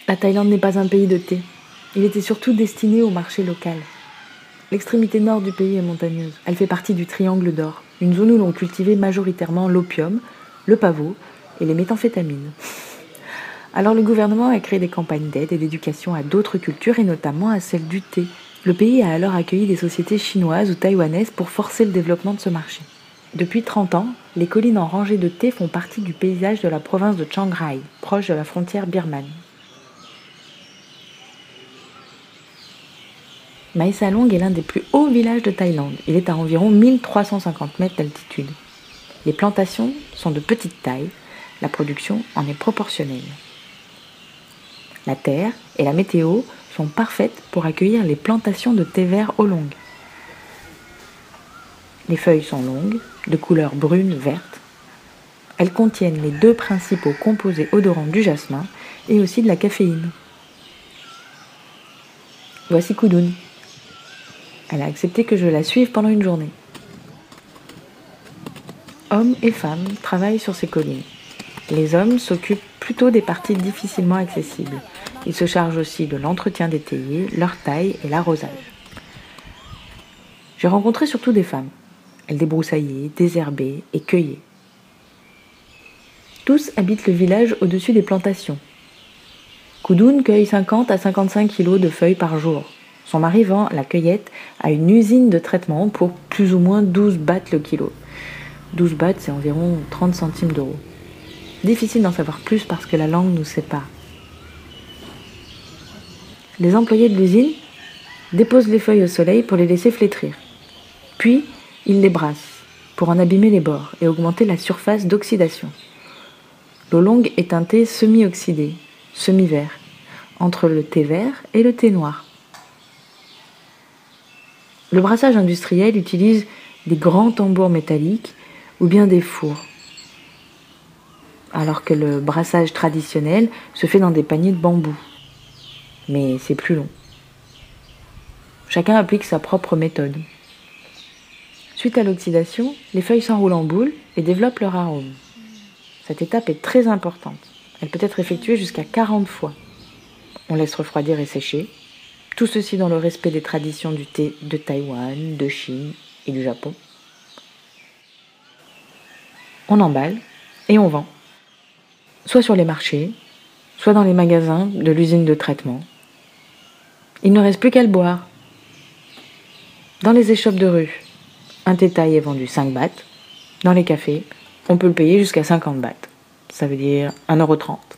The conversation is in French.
La Thaïlande n'est pas un pays de thé. Il était surtout destiné au marché local. L'extrémité nord du pays est montagneuse. Elle fait partie du Triangle d'Or, une zone où l'on cultivait majoritairement l'opium, le pavot et les méthamphétamines. Alors le gouvernement a créé des campagnes d'aide et d'éducation à d'autres cultures et notamment à celle du thé. Le pays a alors accueilli des sociétés chinoises ou taïwanaises pour forcer le développement de ce marché. Depuis 30 ans, les collines en rangées de thé font partie du paysage de la province de Chiang Rai, proche de la frontière birmane. Mae Salong est l'un des plus hauts villages de Thaïlande. Il est à environ 1350 mètres d'altitude. Les plantations sont de petite taille, la production en est proportionnelle. La terre et la météo sont parfaites pour accueillir les plantations de thé vert oolong. Les feuilles sont longues, de couleur brune-verte. Elles contiennent les deux principaux composés odorants du jasmin et aussi de la caféine. Voici Kudun. Elle a accepté que je la suive pendant une journée. Hommes et femmes travaillent sur ces collines. Les hommes s'occupent plutôt des parties difficilement accessibles. Ils se chargent aussi de l'entretien des théiers, leur taille et l'arrosage. J'ai rencontré surtout des femmes. Elles débrousaillaient, désherbaient et cueillaient. Tous habitent le village au-dessus des plantations. Kudun cueille 50 à 55 kilos de feuilles par jour. Son mari vend la cueillette à une usine de traitement pour plus ou moins 12 bahts le kilo. 12 bahts, c'est environ 30 centimes d'euros. Difficile d'en savoir plus parce que la langue nous sépare. Les employés de l'usine déposent les feuilles au soleil pour les laisser flétrir. Puis, ils les brassent pour en abîmer les bords et augmenter la surface d'oxydation. L'oolong est un thé semi-oxydé, semi-vert, entre le thé vert et le thé noir. Le brassage industriel utilise des grands tambours métalliques ou bien des fours, alors que le brassage traditionnel se fait dans des paniers de bambou. Mais c'est plus long. Chacun applique sa propre méthode. Suite à l'oxydation, les feuilles s'enroulent en boule et développent leur arôme. Cette étape est très importante. Elle peut être effectuée jusqu'à 40 fois. On laisse refroidir et sécher. Tout ceci dans le respect des traditions du thé de Taïwan, de Chine et du Japon. On emballe et on vend. Soit sur les marchés, soit dans les magasins de l'usine de traitement. Il ne reste plus qu'à le boire. Dans les échoppes de rue, un thé thaï est vendu 5 bahts. Dans les cafés, on peut le payer jusqu'à 50 bahts. Ça veut dire 1,30 €.